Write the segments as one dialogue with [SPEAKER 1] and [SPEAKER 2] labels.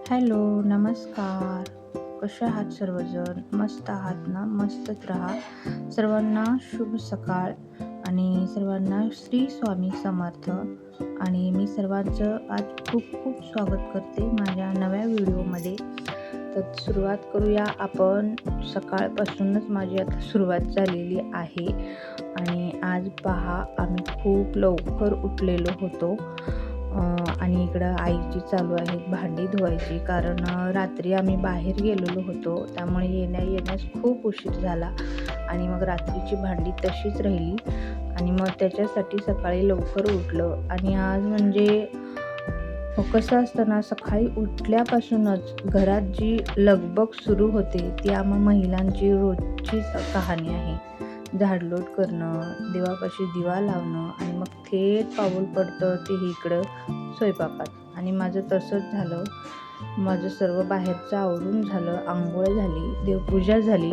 [SPEAKER 1] Hello, नमस्कार. कसे आहात सर्वजण? मस्त आहात ना? मस्तच राहा. सर्वांना शुभ सकाळ आणि सर्वांना श्री स्वामी समर्थ. आणि मी सर्वांचं आज खूप खूप स्वागत करते माझ्या नव्या व्हिडिओमध्ये. तर सुरुवात करूया आपण. सकाळपासूनच माझी आता सुरुवात झालेली आहे आणि आज पहा आम्ही खूप लवकर उठलेलो होतो. आणि इकडं आईची चालू आहे भांडी धुवायची, कारण रात्री आम्ही बाहेर गेलेलो होतो, त्यामुळे येण्यास खूप उशीर झाला आणि मग रात्रीची भांडी तशीच राहिली आणि मग त्याच्यासाठी सकाळी लवकर उठलं. आणि आज म्हणजे कसं असतं ना, सकाळी उठल्यापासूनच घरात जी लगबग सुरू होते ती आम्हा महिलांची रोजचीच कहाणी आहे. झाडलोट करणं, देवापाशी दिवा लावणं आणि मग थेट पाऊल पडतं ते इकडं स्वयंपाकात. आणि माझं तसंच झालं. माझं सर्व बाहेरचं आवरून झालं, अंघोळ झाली, देवपूजा झाली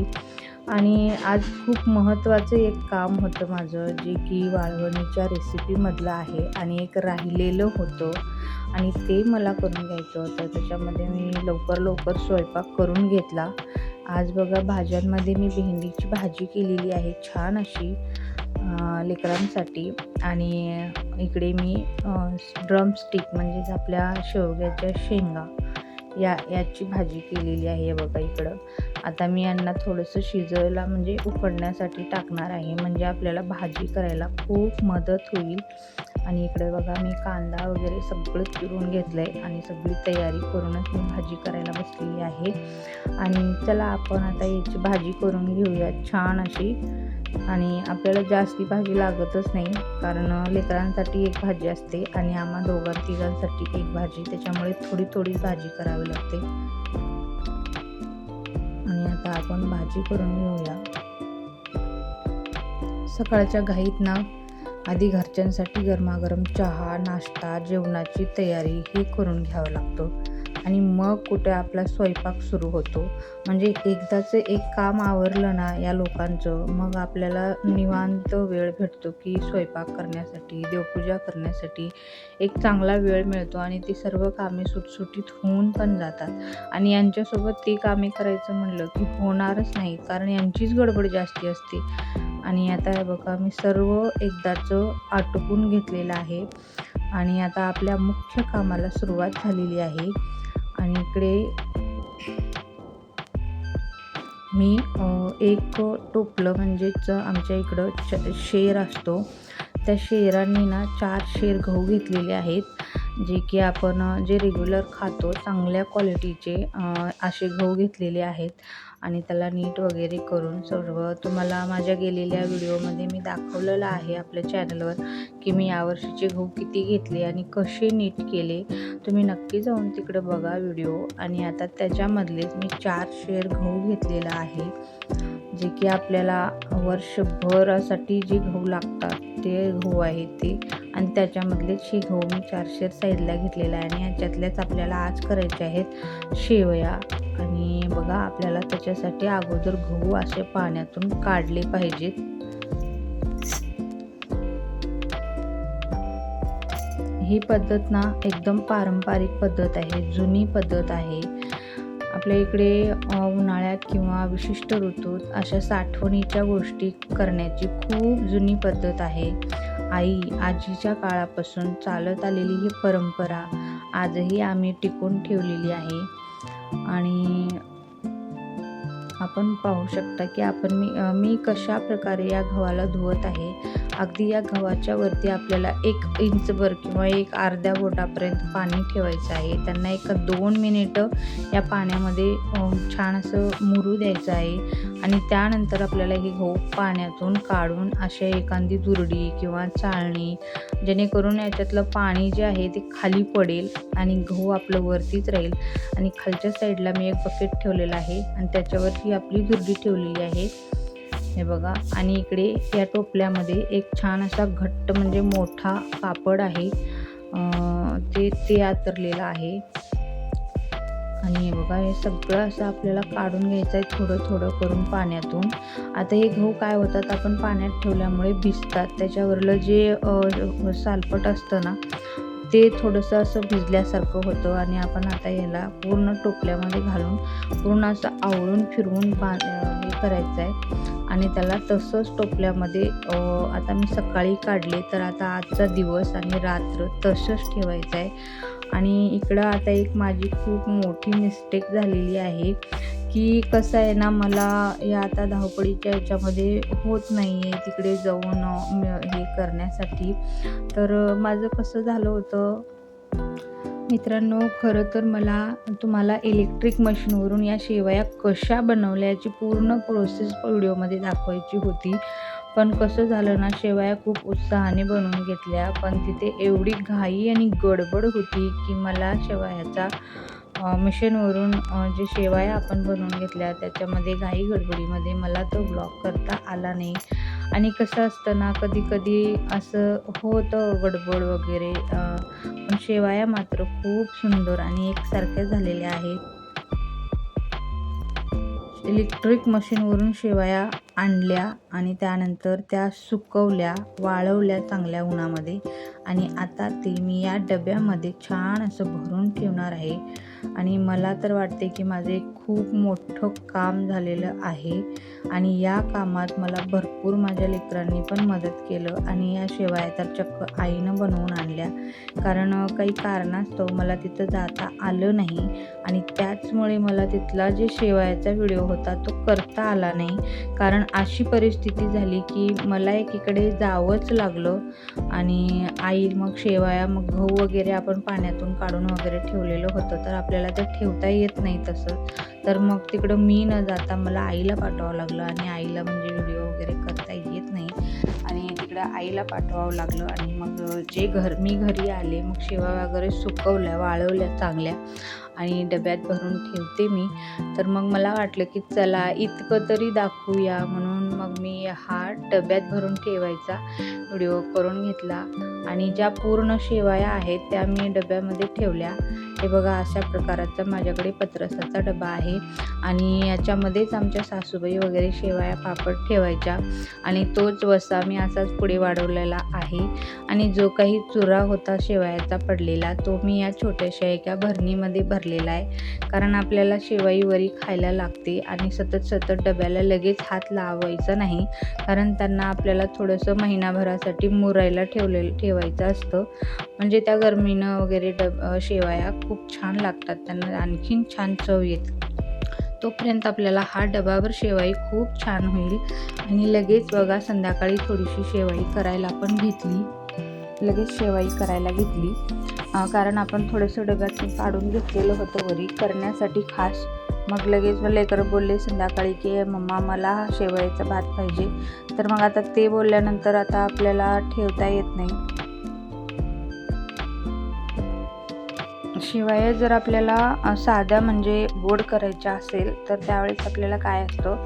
[SPEAKER 1] आणि आज खूप महत्त्वाचं एक काम होतं माझं, जे की वाळवणीच्या रेसिपीमधलं आहे आणि एक राहिलेलं होतं आणि ते मला करून घ्यायचं होतं. त्याच्यामध्ये मी लवकर स्वयंपाक करून घेतला. आज बघा, भाज्यांमध्ये मी भेंडीची भाजी केलेली आहे छान अशी लेकरांसाठी. आणि इकडे मी ड्रमस्टिक म्हणजेच आपल्या शेवग्याच्या शेंगा याची भाजी केलेली आहे. बघा इकडं आता मी यांना थोडंसं शिजायला म्हणजे उकडण्यासाठी टाकणार आहे, म्हणजे आपल्याला भाजी करायला खूप मदत होईल. आणि इकडे बघा मी कांदा वगैरे सगळं चिरून घेतलं आहे आणि सगळी तयारी करूनच मी भाजी करायला बसलेली आहे. आणि चला आपण आता याची भाजी करून घेऊया छान अशी. आणि आपल्याला जास्ती भाजी लागतच नाही, कारण लेकरांसाठी एक भाजी असते आणि आम्हा तिघांसाठी एक भाजी, त्याच्यामुळे थोडी भाजी करावी लागते. आणि आता आपण भाजी करून घेऊया. सकाळच्या घाईत ना आधी घरच्यांसाठी गरमागरम चहा, नाश्ता, जेवणाची तयारी हे करून घ्यावं लागतं आणि मग कुठे आपला स्वयंपाक सुरू होतो. म्हणजे एकदाचं एक काम आवरलं ना या लोकांचं, मग आपल्याला निवांत वेळ भेटतो की स्वयंपाक करण्यासाठी, देवपूजा करण्यासाठी एक चांगला वेळ मिळतो आणि ती सर्व कामे सुटसुटीत होऊन पण जातात. आणि यांच्यासोबत ती कामे करायचं म्हणलं की होणारच नाही, कारण यांचीच गडबड जास्ती असते. आणि आता हे बघा मी सर्व एकदाचं आटोपून घेतलेलं आहे आणि आता आपल्या मुख्य कामाला सुरुवात झालेली आहे. आणि इकडे मी एक टोपलं, म्हणजेच आमच्या इकडं शेर असतो, त्या शेरांनी ना 4 शेर गहू घेतलेले आहेत, जे की आपण जे रेग्युलर खातो चांगल्या क्वालिटीचे असे गहू घेतलेले आहेत. आणि त्याला नीट वगैरे करून सर्व तुम्हाला माझ्या गेलेल्या व्हिडिओमध्ये मी दाखवलेलं आहे आपल्या चॅनलवर, की मी यावर्षीचे गहू किती घेतले आणि कसे नीट केले. तुम्ही नक्की जाऊन तिकडे बघा व्हिडिओ. आणि आता त्याच्यामधलेच मी 4 शेर गहू घेतलेला आहे, जे की आपल्याला वर्षभरासाठी जे गहू लागतात ते गहू आहेत ते. आणि त्याच्यामधलेच हे गहू मी 4 शेर साईडला घेतलेला आहे आणि ह्याच्यातल्याच आपल्याला आज करायचे आहेत शेवया. आणि बघा आपल्याला त्याच्यासाठी अगोदर गहू असे पाण्यातून काढले पाहिजेत. ही पद्धत ना एकदम पारंपरिक पद्धत आहे, जुनी पद्धत आहे. आपल्या इकडे उन्हाळ्यात किंवा विशिष्ट ऋतूत अशा साठवणीच्या गोष्टी करण्याची खूप जुनी पद्धत आहे. आजीच्या काळापासून चालत आलेली ही परंपरा आजही आम्ही टिकून ठेवलेली आहे. आणि आपण पाहू शकता की मी कशा प्रकारे या गव्हाला धुवत आहे. अगदी या गव्हाच्या वरती आपल्याला 1 इंचभर किंवा एक अर्ध्या बोटापर्यंत पाणी ठेवायचं आहे. त्यांना 1-2 मिनिटं या पाण्यामध्ये छान असं मुरू द्यायचं आहे. आणि त्यानंतर आपल्याला हे गहू पाण्यातून काढून अशा एखादी दुरडी किंवा चाळणी, जेणेकरून याच्यातलं पाणी जे आहे ते खाली पडेल आणि गहू आपलं वरतीच राहील. आणि खालच्या साईडला मी एक बकेट ठेवलेला आहे आणि त्याच्यावरती आपली दुरडी ठेवलेली आहे, हे बघा. आणि इकडे या टोपल्यामध्ये एक छान असा घट्ट म्हणजे मोठा कापड आहे, ते आतरलेलं आहे. आणि हे बघा हे सगळं असं आपल्याला काढून घ्यायचं आहे थोडं करून पाण्यातून. आता हे गहू काय होतात, आपण पाण्यात ठेवल्यामुळे भिजतात, त्याच्यावरलं जे सालपट असतं ना ते थोडंसं असं भिजल्यासारखं होतं आणि आपण आता याला पूर्ण टोपल्यामध्ये घालून पूर्ण असं आवळून फिरवून हे करायचं आहे आणि त्याला तसंच टोपल्यामध्ये आता मी सकाळी काढले तर आता आजचा दिवस आणि रात्र तसंच ठेवायचं आहे. आणि इकडं आता एक माझी खूप मोठी मिस्टेक झालेली आहे की कसं आहे ना, मला या आता धावपळीच्या ह्याच्यामध्ये होत नाही आहे तिकडे जाऊन हे करण्यासाठी. तर माझं कसं झालं होतं मित्रांनो, खरं तर मला तुम्हाला इलेक्ट्रिक मशीनवरून या शेवया कशा बनवल्या याची पूर्ण प्रोसेस व्हिडिओमध्ये दाखवायची होती. पण कसं झालं ना, शेवया खूप उत्साहाने बनवून घेतल्या, पण तिथे एवढी घाई आणि गडबड होती की मला शेवयाचा मशीनवरून जे शेवया आपण बनवून घेतल्या त्याच्यामध्ये घाई गडबडीमध्ये मला तो ब्लॉग करता आला नाही. आणि कसं असतं ना, कधी कधी असं होतं गडबड वगैरे, पण शेवया मात्र खूप सुंदर आणि एकसारख्या झालेल्या आहेत. इलेक्ट्रिक मशीनवरून शेवया आणल्या आणि त्यानंतर त्या सुकवल्या, वाळवल्या चांगल्या उन्हामध्ये आणि आता ते मी या डब्यामध्ये छान असं भरून ठेवणार आहे. आणि मला तर वाटते की माझे खूप मोठं काम झालेलं आहे आणि या कामात मला भरपूर माझ्या लेकरांनी पण मदत केलं आणि या शेवया तर चक्क आईनं बनवून आणल्या, कारण काही कारणास्तव मला तिथं जाता आलं नाही आणि त्याचमुळे मला तिथला जे शेवयाचा व्हिडिओ होता तो करता आला नाही. कारण अशी परिस्थिती झाली की मला एकीकडे जावंच लागलं आणि आई मग शेवया, मग गहू वगैरे आपण पाण्यातून काढून वगैरे ठेवलेलं होतं, तर आपल्याला ते ठेवता येत नाही तसं. तर मग तिकडं मी न जाता मला आईला पाठवावं लागलं आणि आईला म्हणजे व्हिडिओ वगैरे करता येत नाही आणि तिकडं आईला पाठवावं लागलं. आणि मग मी घरी आले, मग शेवया वगैरे सुकवल्या, वाळवल्या चांगल्या आणि डब्यात भरून ठेवते मी. तर मग मला वाटलं की चला इतकं तरी दाखवूया, म्हणून मग मी हा डब्यात भरून ठेवायचा व्हिडिओ करून घेतला आणि ज्या पूर्ण शेवया आहेत त्या मी डब्यामध्ये ठेवल्या. हे बघा, अशा प्रकारचा माझ्याकडे पत्रसाचा डबा आहे आणि याच्यामध्येच आमच्या सासूबाई वगैरे शेवया पापड ठेवायच्या आणि तोच वसा मी असाच पुढे वाढवलेला आहे. आणि जो काही चुरा होता शेवयाचा पडलेला तो मी या छोट्याशा एका भरणीमध्ये भरलेला आहे, कारण आपल्याला शेवई वरी खायला लागते आणि सतत डब्याला लगेच हात लावायचा नाही, कारण त्यांना आपल्याला थोडंसं महिनाभरासाठी मुरायला ठेवायचं असतं, म्हणजे त्या गरमीनं वगैरे शेवया खूप छान लागतात, त्यांना आणखीन छान चव येते. तोपर्यंत आपल्याला हा डबाभर शेवई खूप छान होईल. आणि लगेच बघा संध्याकाळी थोडीशी शेवई करायला पण घेतली, लगेच शेवई करायला घेतली, कारण आपण थोडंसं डब्यातून काढून घेतलेलं होतं वरी करण्यासाठी खास. मग लगेच लेकरं बोलले संध्याकाळी की मम्मा मला शेवयाचा भात पाहिजे. तर मग आता ते बोलल्यानंतर आता आपल्याला ठेवता येत नाही. शेवया जर आपल्याला साध्या म्हणजे गोड करायच्या असेल तर त्यावेळेस आपल्याला काय असतं,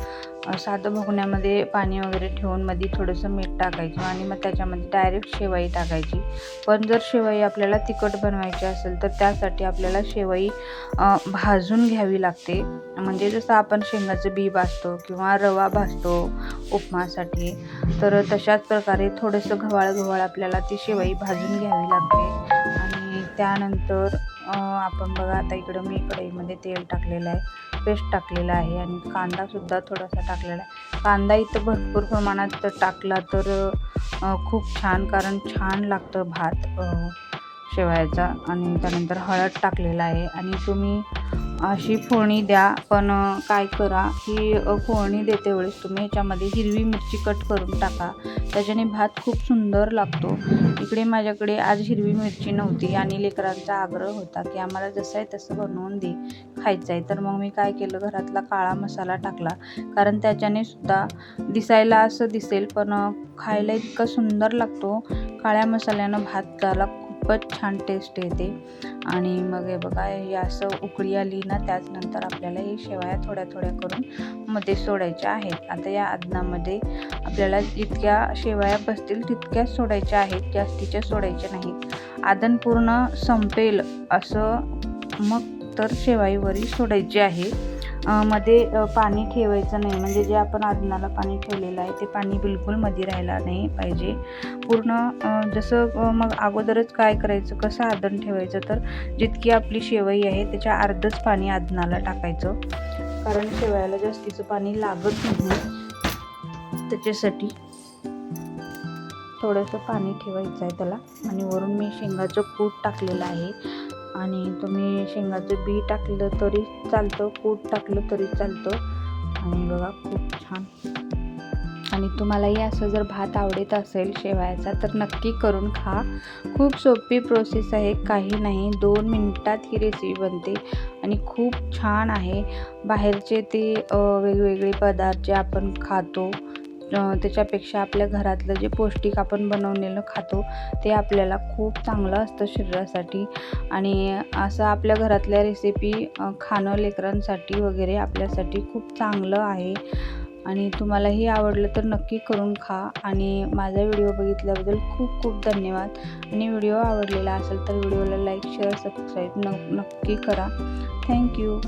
[SPEAKER 1] साधं भगोन्यामध्ये पाणी वगैरे ठेवून मध्ये थोडंसं मीठ टाकायचं आणि मग त्याच्यामध्ये डायरेक्ट शेवई टाकायची. पण जर शेवई आपल्याला तिखट बनवायची असेल तर त्यासाठी आपल्याला शेवई भाजून घ्यावी लागते. म्हणजे जसं आपण शेंगाचं बी भाजतो किंवा रवा भाजतो उपमासाठी, तर तशाच प्रकारे थोडंसं गव्हाळ आपल्याला ती शेवई भाजून घ्यावी लागते. आणि त्यानंतर आपण बघा आता इकडं मी कढईमध्ये तेल टाकलेलं आहे, पेस्ट टाकलेला आहे आणि कांदासुद्धा थोडासा टाकलेला आहे. कांदा इथं भरपूर प्रमाणात टाकला तर खूप छान, कारण छान लागतं भात शेवयाचा. आणि त्यानंतर हळद टाकलेला आहे आणि तुम्ही अशी फोडणी द्या, पण काय करा की फोडणी देते वेळेस तुम्ही ह्याच्यामध्ये हिरवी मिरची कट करून टाका, त्याच्याने भात खूप सुंदर लागतो. इकडे माझ्याकडे आज हिरवी मिरची नव्हती आणि लेकरांचा आग्रह होता की आम्हाला जसं आहे तसं बनवून दे, खायचं आहे. तर मग मी काय केलं, घरातला काळा मसाला टाकला, कारण त्याच्याने सुद्धा दिसायला असं दिसेल पण खायला इतका सुंदर लागतो. काळ्या मसाल्यानं भात त्याला खूपच छान टेस्ट येते. आणि मग हे बघा, हे असं उकळी आली ना, त्याचनंतर आपल्याला हे शेवया थोड्या करून मध्ये सोडायच्या आहेत. आता या आदनामध्ये आपल्याला जितक्या शेवया बसतील तितक्याच सोडायच्या आहेत, जास्तीच्या सोडायच्या नाहीत. आदन पूर्ण संपेल असं मग तर शेवई वरी सोडायची आहे. मध्ये पाणी ठेवायचं नाही, म्हणजे जे आपण आदनाला पाणी ठेवलेलं आहे ते पाणी बिलकुल मध्ये राहायला नाही पाहिजे पूर्ण. जसं मग अगोदरच काय करायचं, कसं आदन ठेवायचं, तर जितकी आपली शेवई आहे त्याच्या अर्धच पाणी आदनाला टाकायचं, कारण शेवयाला जास्तीचं पाणी लागत नाही, त्याच्यासाठी थोडंसं पाणी ठेवायचं आहे त्याला. आणि वरून मी शेंगाचं कूट टाकलेलं आहे, आणि तुम्ही शेंगाचं बी टाकलं तरी चालतं, कूट टाकलं तरी चालतं. आणि बघा खूप छान. आणि तुम्हालाही असं जर भात आवडत असेल शेवयाचा तर नक्की करून खा. खूप सोपी प्रोसेस आहे, काही नाही, 2 मिनिटात ही रेसिपी बनते आणि खूप छान आहे. बाहेरचे ते वेगवेगळे पदार्थ जे आपण खातो त्याच्यापेक्षा आपल्या घरातलं जे पौष्टिक आपण बनवलेलं खातो ते आपल्याला खूप चांगलं असतं शरीरासाठी. आणि असं आपल्या घरातल्या रेसिपी खाणं लेकरांसाठी वगैरे आपल्यासाठी खूप चांगलं आहे. आणि तुम्हालाही आवडलं तर नक्की करून खा. आणि माझा व्हिडिओ बघितल्याबद्दल खूप खूप धन्यवाद. आणि व्हिडिओ आवडलेला असेल तर व्हिडिओला लाईक, शेअर, सबस्क्राईब नक्की करा. थँक्यू.